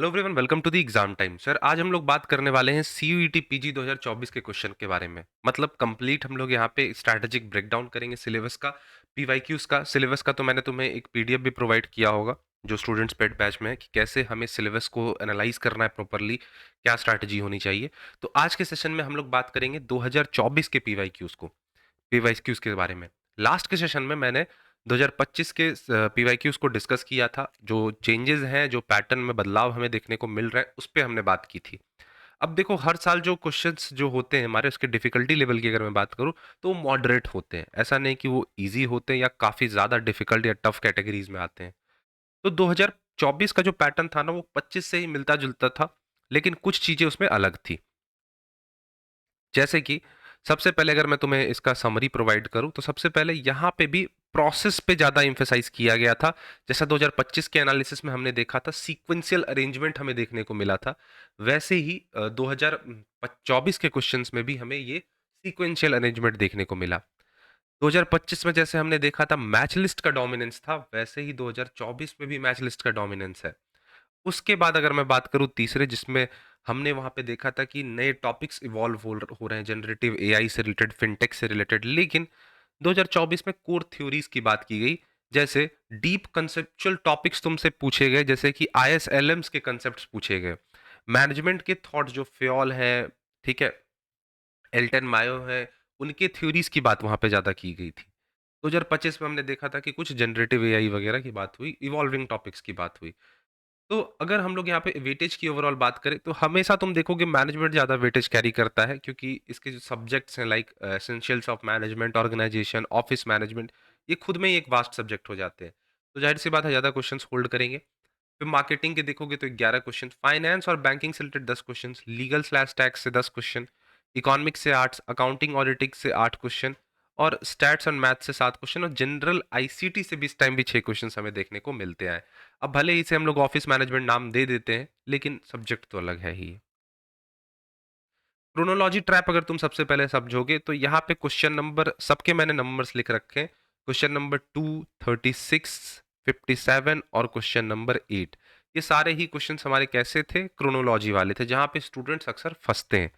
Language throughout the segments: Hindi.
Hello everyone, welcome to the exam time. Sir, आज हम लोग बात करने वाले हैं सीयूईटी पीजी 2024 के क्वेश्चन के बारे में। मतलब कंप्लीट हम लोग यहाँ पे स्ट्रैटेजिक ब्रेकडाउन करेंगे सिलेबस का, पीवाईक्यूज का। सिलेबस का तो मैंने तुम्हें एक पीडीएफ भी प्रोवाइड किया होगा जो स्टूडेंट्स पेड बैच में है, कि कैसे हमें सिलेबस को एनालाइज करना है प्रॉपरली, क्या स्ट्रैटेजी होनी चाहिए। तो आज के सेशन में हम लोग बात करेंगे 2024 के पीवाईक्यूज के बारे में। लास्ट के सेशन में मैंने 2025 के पीवाईक्यूज को डिस्कस किया था। जो चेंजेस हैं, जो पैटर्न में बदलाव हमें देखने को मिल रहा है, उस पे हमने बात की थी। अब देखो, हर साल जो क्वेश्चंस जो होते हैं हमारे, उसके डिफिकल्टी लेवल की अगर मैं बात करूं तो वो मॉडरेट होते हैं। ऐसा नहीं कि वो इजी होते हैं या काफी ज्यादा डिफिकल्ट या टफ कैटेगरीज में आते हैं। तो 2024 का जो पैटर्न था ना, वो 25 से ही मिलता जुलता था, लेकिन कुछ चीजें उसमें अलग थी। जैसे कि सबसे पहले अगर मैं तुम्हें इसका समरी प्रोवाइड करूं, तो सबसे पहले यहाँ पे भी प्रोसेस पे ज्यादा एम्फेसाइज किया गया था। जैसा 2025 के एनालिसिस में हमने देखा था, सीक्वेंशियल अरेंजमेंट हमें देखने को मिला था, वैसे ही 2024 के क्वेश्चंस में भी हमें ये सीक्वेंशियल अरेंजमेंट देखने को मिला। 2025 में जैसे हमने देखा था मैच लिस्ट का डोमिनेंस था, वैसे ही 2024 में भी मैच लिस्ट का डोमिनेंस है। उसके बाद अगर मैं बात करूँ तीसरे, जिसमें हमने वहाँ पे देखा था कि नए टॉपिक्स इवॉल्व हो रहे हैं, जनरेटिव एआई से रिलेटेड, फिनटेक से रिलेटेड। लेकिन 2024 में कोर थ्योरीज की बात की गई। जैसे डीप कंसेप्चुअल टॉपिक्स तुमसे पूछे गए, जैसे कि आईएसएलएम्स के कंसेप्ट्स पूछे गए। मैनेजमेंट के थॉट जो फ्योल है, ठीक है, एल्टन मायो है, उनके थ्योरीज की बात वहाँ पे ज़्यादा की गई थी। 2025 में हमने देखा था कि कुछ जनरेटिव एआई वगैरह की बात हुई, इवॉल्विंग टॉपिक्स की बात हुई। तो अगर हम लोग यहाँ पे वेटेज की ओवरऑल बात करें, तो हमेशा तुम देखोगे मैनेजमेंट ज़्यादा वेटेज कैरी करता है, क्योंकि इसके जो सब्जेक्ट्स हैं, like essentials of management, organisation, office management, ये खुद में ही एक वास्ट सब्जेक्ट हो जाते हैं। तो जाहिर सी बात है, ज़्यादा क्वेश्चंस होल्ड करेंगे। फिर मार्केटिंग के देखोगे तो 11 क्वेश्चन, फाइनेंस और बैंकिंग से related 10 question, legal slash tax से 10 क्वेश्चन, इकोनॉमिक्स से 8, अकाउंटिंग ऑडिटिंग से 8 क्वेश्चन, और स्टैट्स और मैथ से 7 क्वेश्चन, और जनरल आईसीटी से भी इस टाइम भी 6 क्वेश्चन हमें देखने को मिलते हैं। अब भले ही इसे हम लोग ऑफिस मैनेजमेंट नाम दे देते हैं, लेकिन सब्जेक्ट तो अलग है ही। क्रोनोलॉजी ट्रैप अगर तुम सबसे पहले समझोगे, तो यहाँ पे क्वेश्चन नंबर सबके मैंने नंबर्स लिख रखे हैं। क्वेश्चन नंबर 2, 36, 57 और क्वेश्चन नंबर 8, ये सारे ही क्वेश्चन हमारे कैसे थे, क्रोनोलॉजी वाले थे, जहाँ पे स्टूडेंट्स अक्सर फंसते हैं।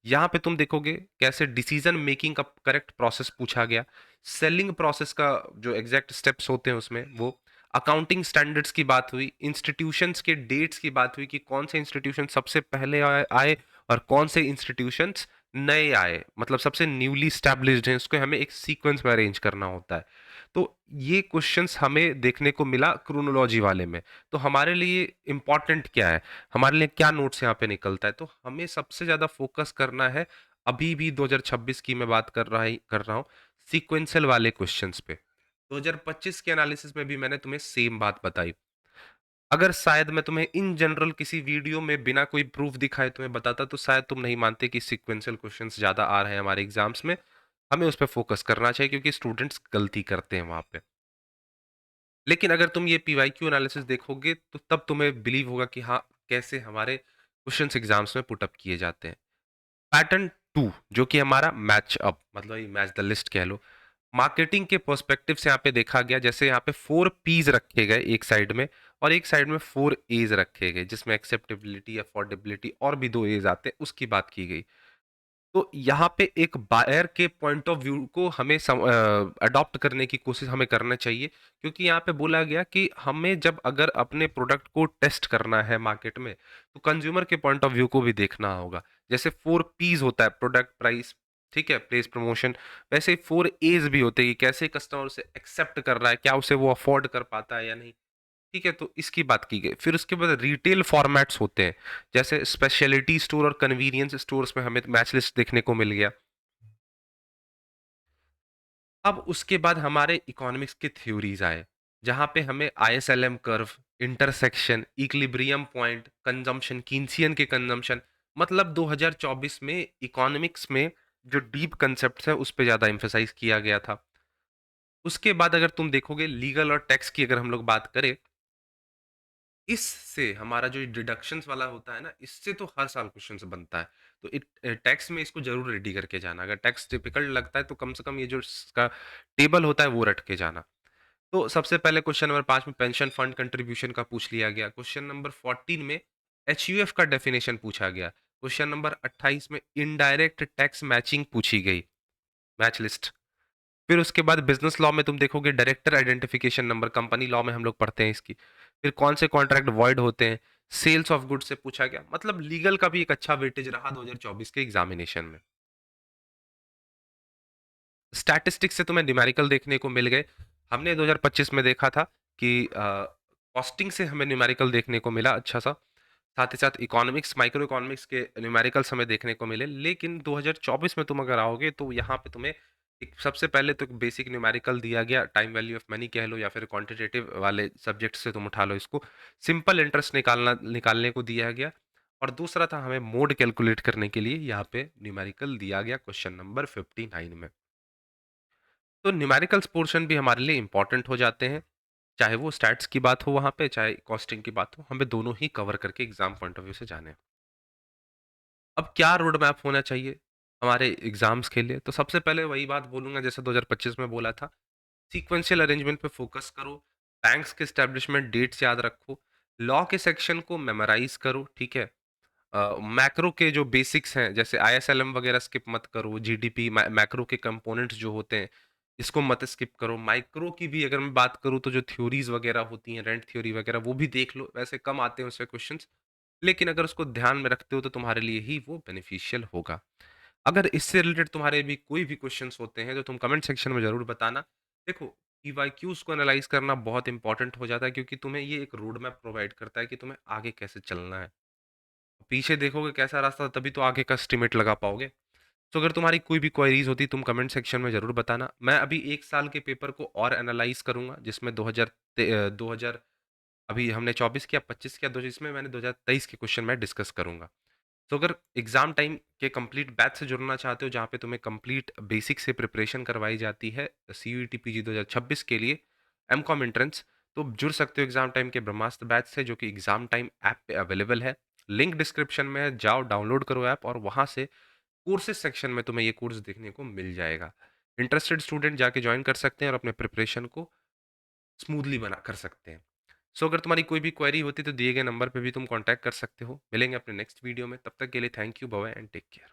यहाँ पे तुम देखोगे कैसे डिसीजन मेकिंग का करेक्ट प्रोसेस पूछा गया, सेलिंग प्रोसेस का जो एग्जैक्ट स्टेप्स होते हैं उसमें वो, अकाउंटिंग स्टैंडर्ड्स की बात हुई, इंस्टीट्यूशंस के डेट्स की बात हुई कि कौन से इंस्टीट्यूशन सबसे पहले आए और कौन से इंस्टीट्यूशंस नए आए, मतलब सबसे न्यूली स्टैब्लिश्ड हैं, उसको हमें एक सीक्वेंस में अरेंज करना होता है। तो ये क्वेश्चंस हमें देखने को मिला क्रोनोलॉजी वाले में। तो हमारे लिए इंपॉर्टेंट क्या है, हमारे लिए क्या नोट्स यहाँ पे निकलता है, तो हमें सबसे ज्यादा फोकस करना है, अभी भी 2026 की मैं बात कर रहा हूँ, सीक्वेंशियल वाले क्वेश्चंस पे। 2025 के एनालिसिस में भी मैंने तुम्हें सेम बात बताई। अगर शायद मैं तुम्हें इन जनरल किसी वीडियो में बिना कोई प्रूफ दिखाए तुम्हें बताता, तो शायद तुम नहीं मानते कि सीक्वेंशियल क्वेश्चंस ज्यादा आ रहे हैं हमारे एग्जाम्स में। हमें उस पर फोकस करना चाहिए, क्योंकि स्टूडेंट्स गलती करते हैं वहां पे। लेकिन अगर तुम ये पीवाईक्यू एनालिसिस देखोगे, तो तब तुम्हें बिलीव होगा कि हाँ, कैसे हमारे क्वेश्चंस एग्जाम्स में पुटअप किए जाते हैं। पैटर्न 2, जो कि हमारा मैच अप, मतलब ये मैच द लिस्ट कह लो। मार्केटिंग के पर्सपेक्टिव से यहाँ पे देखा गया, जैसे यहाँ पे 4 P's रखे गए एक साइड में, और एक साइड में 4 A's रखे गए, जिसमें एक्सेप्टेबिलिटी, अफोर्डेबिलिटी और भी 2 A's आते हैं, उसकी बात की गई। तो यहाँ पे एक बायर के पॉइंट ऑफ व्यू को हमें अडॉप्ट करने की कोशिश हमें करना चाहिए, क्योंकि यहाँ पे बोला गया कि हमें जब अगर अपने प्रोडक्ट को टेस्ट करना है मार्केट में, तो कंज्यूमर के पॉइंट ऑफ व्यू को भी देखना होगा। जैसे 4 P's होता है, प्रोडक्ट, प्राइस, ठीक है, प्लेस, प्रमोशन, वैसे ही 4 A's भी होते हैं कि कैसे कस्टमर उसे एक्सेप्ट कर रहा है, क्या उसे वो अफोर्ड कर पाता है या नहीं। ठीक है, तो इसकी बात की गई। फिर उसके बाद रिटेल फॉर्मेट्स होते हैं, जैसे स्पेशलिटी स्टोर और कन्वीनियंस स्टोर्स में हमें मैच लिस्ट देखने को मिल गया। अब उसके बाद हमारे इकोनॉमिक्स के थ्योरीज आए, जहां पे हमें ISLM curve, intersection, equilibrium point, consumption, Keynesian के कंजम्पशन, मतलब 2024 में इकोनॉमिक्स में जो डीप कंसेप्ट है उस पे ज्यादा एम्फेसाइज किया गया था। उसके बाद अगर तुम देखोगे लीगल और टैक्स की अगर हम लोग बात करें, इससे हमारा जो डिडक्शंस वाला होता है ना, इससे तो हर साल क्वेश्चन बनता है। तो टैक्स में इसको जरूर रेडी करके जाना। अगर टैक्स डिफिकल्ट लगता है, तो कम से कम ये जो इसका टेबल होता है वो रट के जाना। तो सबसे पहले क्वेश्चन नंबर 5 में पेंशन फंड कंट्रीब्यूशन का पूछ लिया गया। क्वेश्चन नंबर 14 में एचयूएफ का डेफिनेशन पूछा गया। क्वेश्चन नंबर 28 में इनडायरेक्ट टैक्स मैचिंग पूछी गई, मैच लिस्ट। फिर उसके बाद बिजनेस लॉ में तुम देखोगे director identification number, company law में हम लोग पढ़ते हैं इसकी। फिर कौन से कॉन्ट्रैक्ट वॉइड होते हैं, सेल्स ऑफ गुड्स से पूछा गया। मतलब लीगल का भी एक अच्छा वेटेज रहा 2024 के एग्जामिनेशन में। स्टैटिस्टिक्स से तुम्हें न्यूमेरिकल देखने को मिल गए। हमने 2025 में देखा था कि कॉस्टिंग से हमें न्यूमेरिकल देखने को मिला अच्छा सा। साथ ही साथ इकोनॉमिक्स, माइक्रो इकोनॉमिक्स के न्यूमेरिकल्स हमें देखने को मिले। लेकिन 2024 में तुम अगर आओगे तो यहाँ पे तुम्हें एक सबसे पहले तो एक बेसिक न्यूमेरिकल दिया गया, टाइम वैल्यू ऑफ मनी कह लो या फिर क्वांटिटेटिव वाले सब्जेक्ट से तुम उठा लो इसको। सिंपल इंटरेस्ट निकालने को दिया गया। और दूसरा था हमें मोड कैलकुलेट करने के लिए यहाँ पे न्यूमेरिकल दिया गया क्वेश्चन नंबर 59 में। तो न्यूमेरिकल्स पोर्शन भी हमारे लिए इंपॉर्टेंट हो जाते हैं, चाहे वो स्टैट्स की बात हो वहाँ पे, चाहे कॉस्टिंग की बात हो, हमें दोनों ही कवर करके एग्जाम पॉइंट ऑफ व्यू से जाने हैं। अब क्या रोड मैप होना चाहिए हमारे एग्जाम्स के लिए? तो सबसे पहले वही बात बोलूंगा जैसे 2025 में बोला था, सीक्वेंशियल अरेंजमेंट पे फोकस करो, बैंक्स के एस्टेब्लिशमेंट डेट्स याद रखो, लॉ के सेक्शन को मेमोराइज करो, ठीक है। मैक्रो के जो बेसिक्स हैं जैसे आईएसएलएम वगैरह स्किप मत करो, जीडीपी मैक्रो के कंपोनेंट्स जो होते हैं इसको मत स्किप करो। माइक्रो की भी अगर मैं बात करूँ तो जो थ्योरीज वगैरह होती हैं, रेंट थ्योरी वगैरह, वो भी देख लो। वैसे कम आते हैं उससे क्वेश्चंस, लेकिन अगर उसको ध्यान में रखते हो तो तुम्हारे लिए ही वो बेनिफिशियल होगा। अगर इससे रिलेटेड तुम्हारे भी कोई भी क्वेश्चंस होते हैं तो तुम कमेंट सेक्शन में जरूर बताना। देखो, पीवाईक्यूज को एनालाइज करना बहुत इंपॉर्टेंट हो जाता है क्योंकि तुम्हें ये एक रोड मैप प्रोवाइड करता है कि तुम्हें आगे कैसे चलना है। पीछे देखोगे कैसा रास्ता, तभी तो आगे का एस्टिमेट लगा पाओगे। तो अगर तुम्हारी कोई भी क्वेरीज होती तुम कमेंट सेक्शन में जरूर बताना। मैं अभी एक साल के पेपर को और एनालाइज करूंगा जिसमें 2000 अभी हमने 24 किया, 25 किया, दो इसमें मैंने 2023 के क्वेश्चन मैं डिस्कस करूंगा। तो अगर एग्जाम टाइम के कंप्लीट बैच से जुड़ना चाहते हो जहाँ पे तुम्हें कंप्लीट बेसिक से प्रिपरेशन करवाई जाती है सीयूईटी पीजी 2026 के लिए, एमकॉम एंट्रेंस, तो जुड़ सकते हो एग्जाम टाइम के ब्रह्मास्त्र बैच से जो कि एग्जाम टाइम ऐप पे अवेलेबल है। लिंक डिस्क्रिप्शन में है, जाओ डाउनलोड करो ऐप और वहां से कोर्सेज सेक्शन में तुम्हें ये कोर्स देखने को मिल जाएगा। इंटरेस्टेड स्टूडेंट जाके ज्वाइन कर सकते हैं और अपने प्रिपरेशन को स्मूथली बना कर सकते हैं। सो अगर तुम्हारी कोई भी क्वेरी होती तो दिए गए नंबर पे भी तुम कांटेक्ट कर सकते हो। मिलेंगे अपने नेक्स्ट वीडियो में, तब तक के लिए thank you, bye and take care.